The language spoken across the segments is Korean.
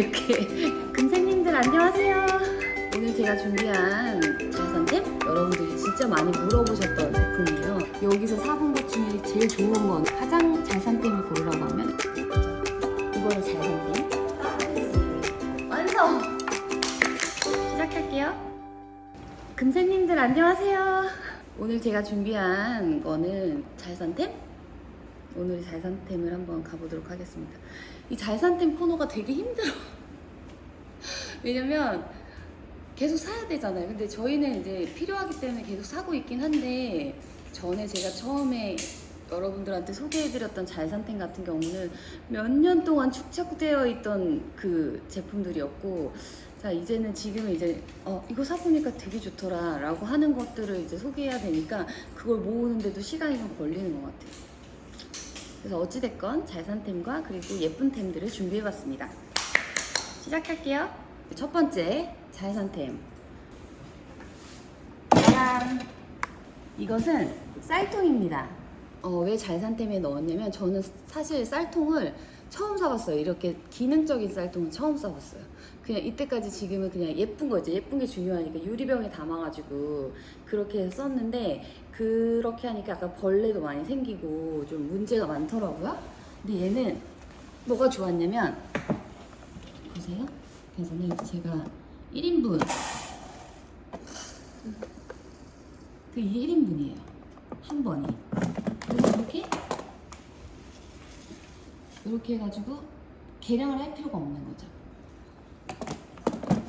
이렇게. 금생님들 안녕하세요. 오늘 제가 준비한 자산템 여러분들이 진짜 많이 물어보셨던 제품이에요. 여기서 사본 것 중에 제일 좋은 건 가장 자산템을 고르라고 하면 이거는 자산템 완성! 시작할게요. 금생님들 안녕하세요. 오늘 제가 준비한 거는 자산템? 오늘 자산템을 한번 가보도록 하겠습니다. 이 자산템 코너가 되게 힘들어. 왜냐면 계속 사야 되잖아요. 근데 저희는 이제 필요하기 때문에 계속 사고 있긴 한데, 전에 제가 처음에 여러분들한테 소개해드렸던 자산템 같은 경우는 몇 년 동안 축적되어 있던 그 제품들이었고, 자 이제는 지금은 이제 이거 사보니까 되게 좋더라 라고 하는 것들을 이제 소개해야 되니까 그걸 모으는데도 시간이 좀 걸리는 것 같아요. 그래서 어찌됐건 자산템과 그리고 예쁜 템들을 준비해봤습니다. 시작할게요. 첫 번째 자산템, 짜잔! 이것은 쌀통입니다. 왜 자산템에 넣었냐면, 저는 사실 쌀통을 처음 사봤어요. 이렇게 기능적인 쌀통은 처음 사봤어요. 그냥 이때까지 지금은 그냥 예쁜 거, 이제 예쁜 게 중요하니까 유리병에 담아가지고 그렇게 썼는데, 그렇게 하니까 약간 벌레도 많이 생기고 좀 문제가 많더라고요. 근데 얘는 뭐가 좋았냐면, 보세요. 그래서 제가 1인분, 이게 1인분이에요. 한 번이. 그래서 이렇게 해가지고 계량을 할 필요가 없는 거죠.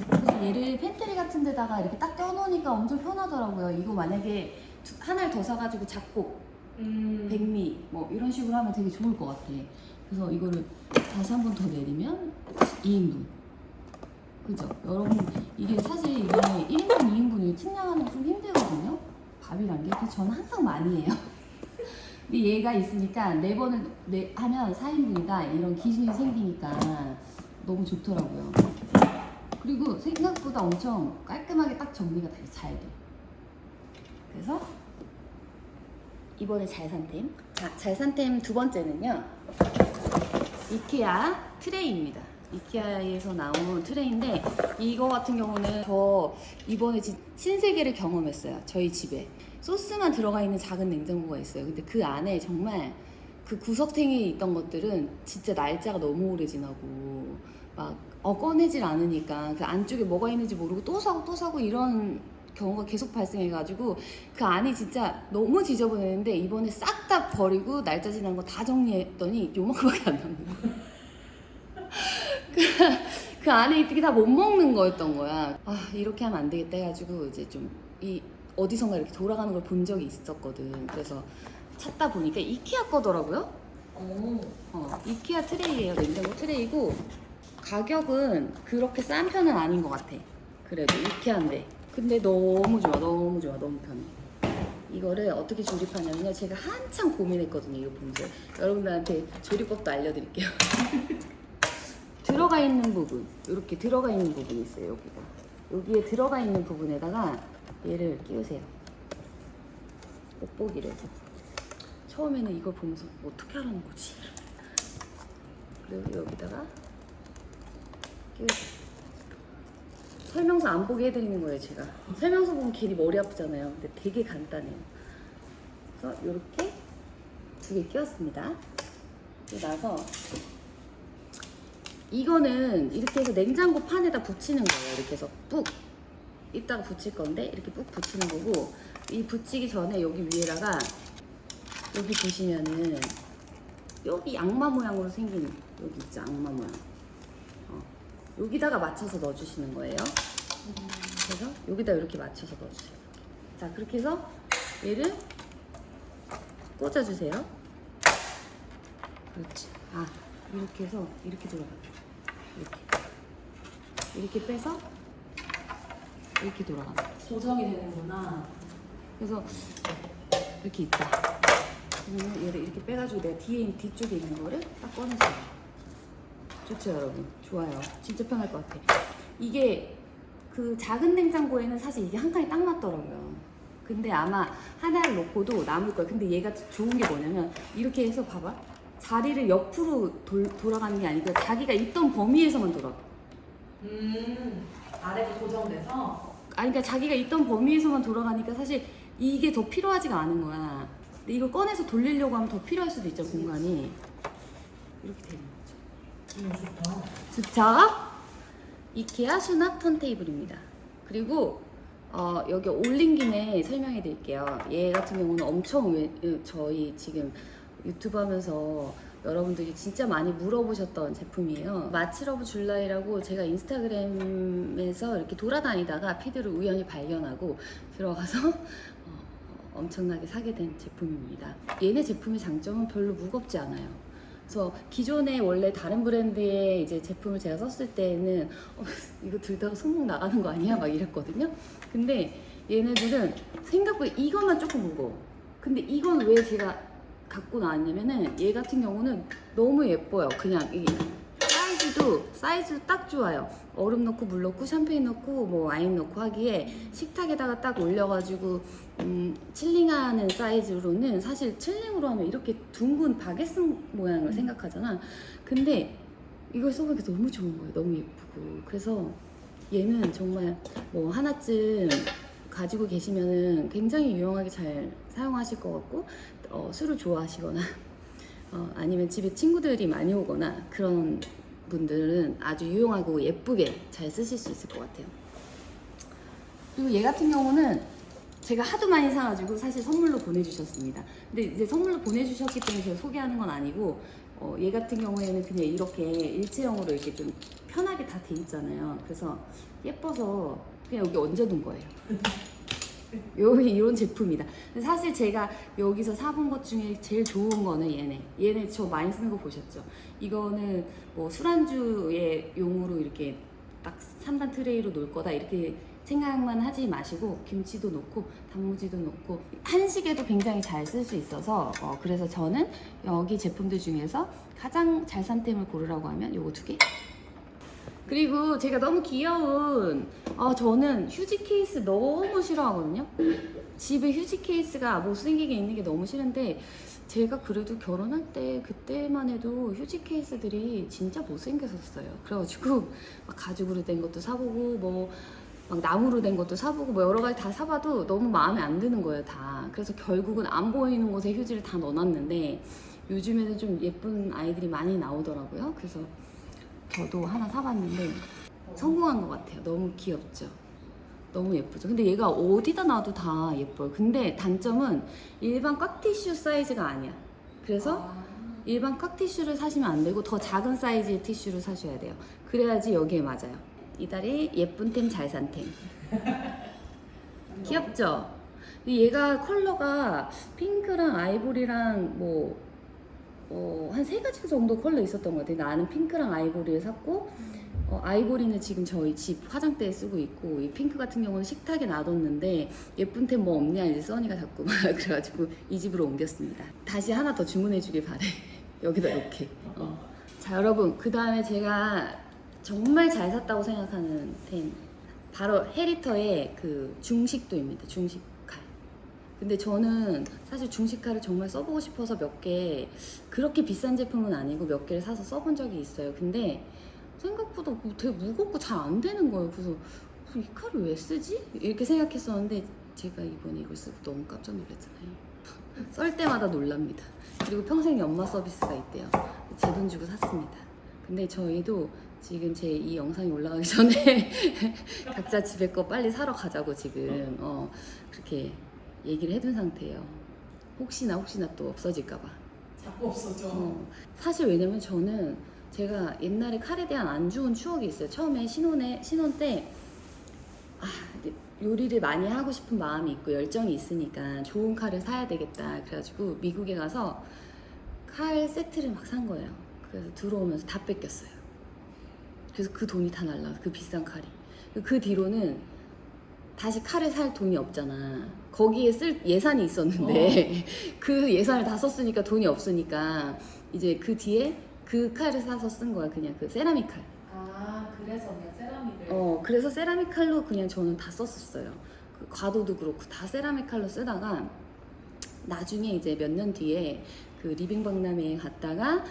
그래서 얘를 팬트리 같은 데다가 이렇게 딱 껴놓으니까 엄청 편하더라고요. 이거 만약에 하나를 더 사가지고 작곡, 백미 뭐 이런 식으로 하면 되게 좋을 것 같아. 그래서 이거를 다시 한 번 더 내리면 2인분. 그죠? 여러분, 이게 사실 이게 1인분, 2인분이 측량하는 게 좀 힘들거든요. 밥이란 게. 그래서 저는 항상 많이 해요. 근데 얘가 있으니까 4번을 하면 4인분이다 이런 기준이 생기니까 너무 좋더라고요. 그리고 생각보다 엄청 깔끔하게 딱 정리가 되게 잘 돼. 그래서 이번에 자산템. 자산템 두 번째는요, 이케아 트레이입니다. 이케아에서 나온 트레이인데, 이거 같은 경우는 저 이번에 신세계를 경험했어요. 저희 집에 소스만 들어가 있는 작은 냉장고가 있어요. 근데 그 안에 정말 그 구석탱이에 있던 것들은 진짜 날짜가 너무 오래 지나고 막 꺼내질 않으니까 그 안쪽에 뭐가 있는지 모르고 또 사고 이런 경우가 계속 발생해가지고 그 안이 진짜 너무 지저분했는데, 이번에 싹 다 버리고 날짜 지난 거 다 정리했더니 요만큼밖에 안 남는 거야. 그 안에 있던 게 다 못 먹는 거였던 거야. 이렇게 하면 안 되겠다 해가지고 이제 좀 어디선가 이렇게 돌아가는 걸 본 적이 있었거든. 그래서 찾다 보니까 이케아 거더라고요. 이케아 트레이예요. 냉장고 트레이고, 가격은 그렇게 싼 편은 아닌 것 같아. 그래도 이케아인데. 근데 너무 좋아, 너무 편해. 이거를 어떻게 조립하냐면요, 제가 한참 고민했거든요. 이거 보면서 여러분들한테 조립법도 알려드릴게요. 들어가 있는 부분, 이렇게 들어가 있는 부분이 있어요. 여기에 들어가 있는 부분에다가 얘를 끼우세요. 뽁뽁이를. 처음에는 이걸 보면서 어떻게 하라는 거지? 그리고 여기다가 끼우세요. 설명서 안 보게 해드리는 거예요, 제가. 설명서 보면 괜히 머리 아프잖아요. 근데 되게 간단해요. 그래서 이렇게 2개 끼웠습니다. 그리고 나서 이거는 이렇게 해서 냉장고 판에다 붙이는 거예요. 이렇게 해서 푹 이따가 붙일 건데, 이렇게 푹 붙이는 거고, 이 붙이기 전에 여기 위에다가, 여기 보시면은 여기 악마 모양으로 생긴, 여기 있죠, 악마 모양. 여기다가 맞춰서 넣어주시는 거예요. 그래서 여기다 이렇게 맞춰서 넣어주세요. 자, 그렇게 해서 얘를 꽂아주세요. 그렇지. 이렇게 해서 이렇게 돌아가요. 이렇게 빼서 이렇게 돌아가는 거지. 고정이 되는구나. 그래서 이렇게 있다. 그러면 얘를 이렇게 빼가지고 내가 뒤쪽에 있는 거를 딱 꺼내줘요. 좋죠, 여러분? 좋아요. 진짜 편할 것 같아. 이게 그 작은 냉장고에는 사실 이게 한 칸이 딱 맞더라고요. 근데 아마 하나를 놓고도 남을 거예요. 근데 얘가 좋은 게 뭐냐면, 이렇게 해서 봐봐. 자리를 옆으로 돌아가는 게 아니고 자기가 있던 범위에서만 돌아. 아래가 고정돼서? 아니 그러니까 자기가 있던 범위에서만 돌아가니까 사실 이게 더 필요하지가 않은 거야. 근데 이걸 꺼내서 돌리려고 하면 더 필요할 수도 있죠, 공간이. 이렇게 되는 거죠. 좋다. 좋죠? 이케아 수납 턴테이블입니다. 그리고 여기 올린 김에 설명해 드릴게요. 얘 같은 경우는 엄청 저희 지금 유튜브 하면서 여러분들이 진짜 많이 물어보셨던 제품이에요. 마치러브 줄라이라고 제가 인스타그램에서 이렇게 돌아다니다가 피드를 우연히 발견하고 들어가서 엄청나게 사게 된 제품입니다. 얘네 제품의 장점은 별로 무겁지 않아요. 그래서 기존에 원래 다른 브랜드의 이제 제품을 제가 썼을 때는 이거 들다가 손목 나가는 거 아니야? 막 이랬거든요. 근데 얘네들은 생각보다 이것만 조금 무거워. 근데 이건 왜 제가 갖고 나왔냐면은 얘 같은 경우는 너무 예뻐요. 그냥 이 사이즈도 딱 좋아요. 얼음 넣고 물 넣고 샴페인 넣고 뭐 와인 넣고 하기에 식탁에다가 딱 올려가지고 칠링하는 사이즈로는 사실 칠링으로 하면 이렇게 둥근 바게트 모양을 생각하잖아. 근데 이걸 써보니까 너무 좋은 거예요. 너무 예쁘고. 그래서 얘는 정말 뭐 하나쯤 가지고 계시면은 굉장히 유용하게 잘 사용하실 것 같고 술을 좋아하시거나 아니면 집에 친구들이 많이 오거나 그런 분들은 아주 유용하고 예쁘게 잘 쓰실 수 있을 것 같아요. 그리고 얘 같은 경우는 제가 하도 많이 사가지고 사실 선물로 보내주셨습니다. 근데 이제 선물로 보내주셨기 때문에 제가 소개하는 건 아니고 얘 같은 경우에는 그냥 이렇게 일체형으로 이렇게 좀 편하게 다 돼 있잖아요. 그래서 예뻐서 그냥 여기 얹어둔 거예요. 여기 이런 제품이다. 근데 사실 제가 여기서 사본 것 중에 제일 좋은 거는 얘네 저 많이 쓰는 거 보셨죠? 이거는 뭐 술안주의 용으로 이렇게 딱 3단 트레이로 놓을 거다 이렇게 생각만 하지 마시고 김치도 넣고 단무지도 넣고 한식에도 굉장히 잘 쓸 수 있어서 그래서 저는 여기 제품들 중에서 가장 잘 산 템을 고르라고 하면 요거 2개. 그리고 제가 너무 귀여운 저는 휴지 케이스 너무 싫어하거든요. 집에 휴지 케이스가 못생기게 있는 게 너무 싫은데 제가 그래도 결혼할 때 그때만 해도 휴지 케이스들이 진짜 못생겼었어요. 그래가지고 막 가죽으로 된 것도 사보고 뭐 막 나무로 된 것도 사보고 뭐 여러 가지 다 사봐도 너무 마음에 안 드는 거예요, 다. 그래서 결국은 안 보이는 곳에 휴지를 다 넣어놨는데 요즘에는 좀 예쁜 아이들이 많이 나오더라고요. 그래서 저도 하나 사봤는데 성공한 것 같아요. 너무 귀엽죠? 너무 예쁘죠? 근데 얘가 어디다 놔도 다 예뻐요. 근데 단점은 일반 꽉티슈 사이즈가 아니야. 그래서 일반 꽉티슈를 사시면 안 되고 더 작은 사이즈의 티슈를 사셔야 돼요. 그래야지 여기에 맞아요. 이달의 예쁜 템 잘 산 템. 귀엽죠? 얘가 컬러가 핑크랑 아이보리랑 뭐 한 3가지 정도 컬러 있었던 것 같아요. 나는 핑크랑 아이보리를 샀고 아이보리는 지금 저희 집 화장대에 쓰고 있고 이 핑크 같은 경우는 식탁에 놔뒀는데 예쁜 템 뭐 없냐 이제 써니가 자꾸 막 그래가지고 이 집으로 옮겼습니다. 다시 하나 더 주문해 주길 바래. 여기다 이렇게. 자 여러분, 그 다음에 제가 정말 잘 샀다고 생각하는 템 바로 해리터의 그 중식도입니다. 중식칼. 근데 저는 사실 중식칼을 정말 써보고 싶어서 몇 개, 그렇게 비싼 제품은 아니고 몇 개를 사서 써본 적이 있어요. 근데 생각보다 되게 무겁고 잘 안 되는 거예요. 그래서 이 칼을 왜 쓰지? 이렇게 생각했었는데 제가 이번에 이걸 쓰고 너무 깜짝 놀랐잖아요. 썰 때마다 놀랍니다. 그리고 평생 연마 서비스가 있대요. 제 돈 주고 샀습니다. 근데 저희도 지금 제 이 영상이 올라가기 전에 각자 집에 거 빨리 사러 가자고 지금 그렇게 얘기를 해둔 상태예요. 혹시나 또 없어질까봐. 자꾸 없어져. 사실 왜냐면 저는 제가 옛날에 칼에 대한 안 좋은 추억이 있어요. 처음에 신혼 때 요리를 많이 하고 싶은 마음이 있고 열정이 있으니까 좋은 칼을 사야 되겠다. 그래가지고 미국에 가서 칼 세트를 막 산 거예요. 그래서 들어오면서 다 뺏겼어요. 그래서 그 돈이 다 날라. 그 비싼 칼이. 그 뒤로는 다시 칼을 살 돈이 없잖아. 거기에 쓸 예산이 있었는데 그 예산을 다 썼으니까 돈이 없으니까 이제 그 뒤에 그 칼을 사서 쓴 거야. 그냥 그 세라믹 칼. 그래서 그냥 세라믹을. 그래서 세라믹 칼로 그냥 저는 다 썼었어요. 그 과도도 그렇고 다 세라믹 칼로 쓰다가 나중에 이제 몇 년 뒤에 그 리빙 박람회에 갔다가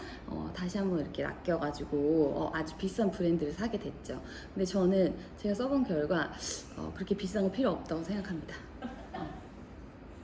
다시 한번 이렇게 낚여가지고 아주 비싼 브랜드를 사게 됐죠. 근데 저는 제가 써본 결과 그렇게 비싼 거 필요 없다고 생각합니다.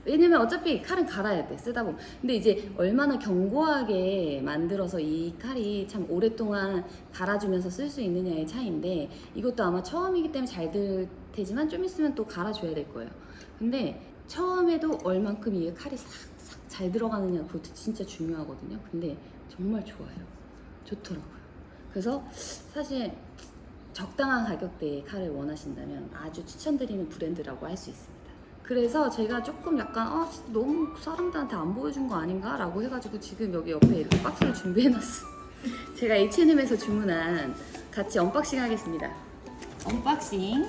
왜냐면 어차피 칼은 갈아야 돼, 쓰다 보면. 근데 이제 얼마나 견고하게 만들어서 이 칼이 참 오랫동안 갈아주면서 쓸 수 있느냐의 차이인데, 이것도 아마 처음이기 때문에 잘 될 테지만 좀 있으면 또 갈아줘야 될 거예요. 근데 처음에도 얼만큼 이 칼이 싹싹 잘 들어가느냐, 그것도 진짜 중요하거든요. 근데 정말 좋아요. 좋더라고요. 그래서 사실 적당한 가격대의 칼을 원하신다면 아주 추천드리는 브랜드라고 할 수 있습니다. 그래서 제가 조금 약간 너무 사람들한테 안 보여준 거 아닌가? 라고 해가지고 지금 여기 옆에 이렇게 박스를 준비해놨어요. 제가 H&M에서 주문한, 같이 언박싱 하겠습니다. 언박싱.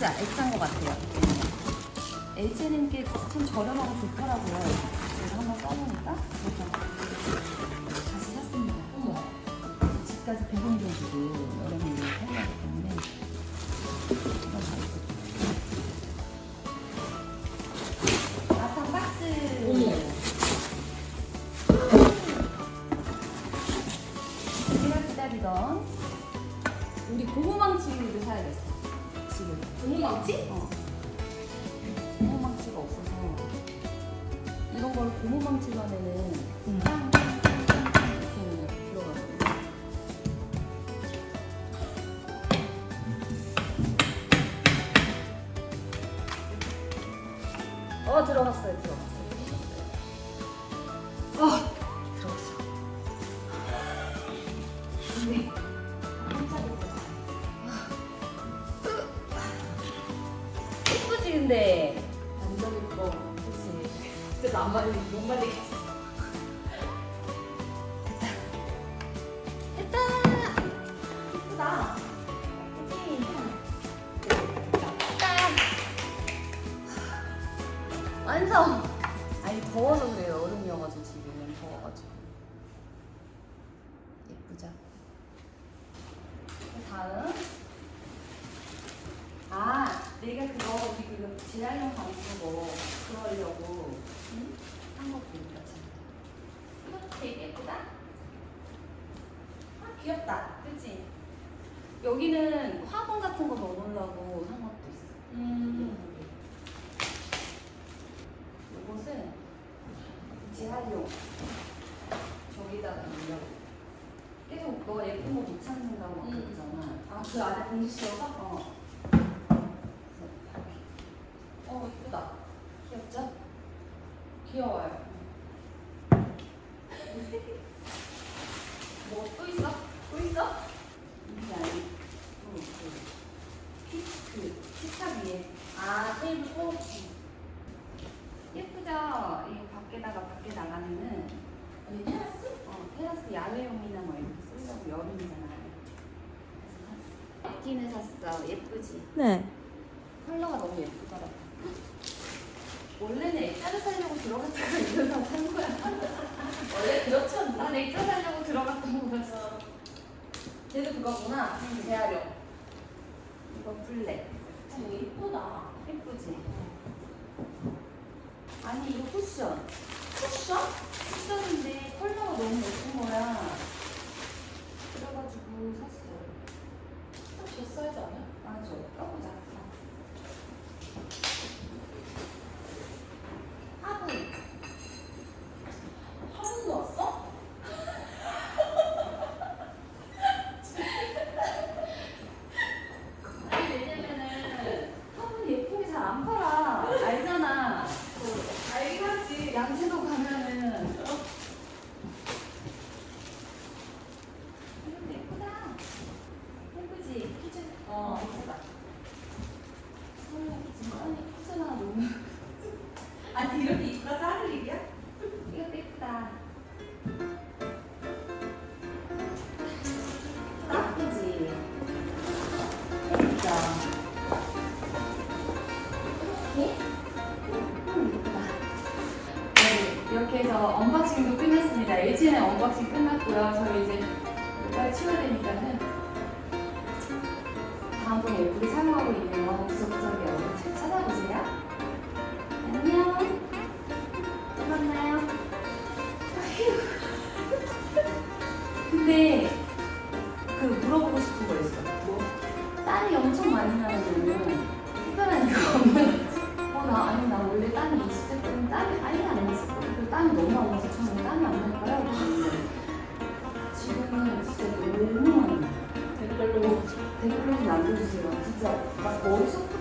액자인 것 같아요. H&M 게 참 저렴하고 좋더라고요. 제가 한번 써보니까 다시 샀습니다. 집까지 100원 정도 여러분이 사용하기 때문에 아탄 박스. 제가 기다리던 우리 고무망치를 사야겠어. 지금 고무망치? 고무망치가 없어서 이런 걸 고무망치로 하면은 이렇게 들어가거든요. 들어갔어요. 들어갔어. 네. 예쁘지 근데. 완전 예뻐. 그치. 그래서 안 말리고 못 말리겠어. 됐다. 예쁘다. 그치. 됐다. 완성. 아니 더워서 그래요. 여름이어가지고 지금 더워가지고. 예쁘죠. 다음. 내가 그거 우리 그거 재활용 방수고 그러려고 한 것도 있지. 이것도 되게 예쁘다. 귀엽다. 그치? 여기는 화분 같은 거 넣어놓으려고 한 것도 있어. 이것은 재활용. 저기다가 넣으려고. 계속 너 예쁜 거 못 찾는다고 막 그러잖아. 그 안에 봉지 씌워서? 이쁘다. 귀엽죠? 귀여워요. 뭐 또 있어? 또 있어? 이게 아니. 식탁 위에. 테이블 꼭. 예쁘죠? 이거 밖에 나가면은 아니, 테라스? 테라스 야외용이나 뭐 이렇게 쓰려고 여름이잖아. 그래서 샀어. 샀어. 예쁘지? 네. 컬러가 너무 예쁘더라고. 원래는 액자를 사려고 들어갔다가 이러다 산 거야. 원래 그렇죠. 난 액자 사려고 들어갔던 거였어. 걔도 그거구나. 재활용. 이거 블랙. 되게 예쁘다. 예쁘지? 아니 이거 쿠션. 쿠션? 쿠션인데 컬러가 너무 예쁜 거야. 그래가지고 샀어. 제 사이즈 아니야? 맞아. 껴보자. 화분. 화분 넣었어? 아니 왜냐면은 화분 예쁘게 잘 안 팔아. 알잖아. 알긴 하지. 양재도 가면은 이거 예쁘다. 예쁘지? 키즈. 예쁘다. 아니 키즈 하나 너무 아니, 이렇게 입까지 하는 일이야? 이것도 예쁘다. 예쁘지? 예쁘죠? 예쁘다. 네, 이렇게 해서 언박싱도 끝났습니다. H&M 언박싱 끝났고요. 저희 이제 빨리 치워야 되니까는 다음번에 예쁘게 사용하고 있는 구석구석에 어디 찾아 찾아보세요. 안녕. 또 만나요. 근데 그 물어보고 싶은 거 있어. 뭐? 땀이 엄청 많이 나면 특별한 이유가 없는 나 원래 땀이 20대 때는 땀이 아예 안 났어. 그리고 땀이 너무 안 나서 저는 땀이 안 날까요? 그랬는데 지금은 진짜 너무 많이 나요. 댓글로 좀 남겨주세요. 진짜 막 머리 속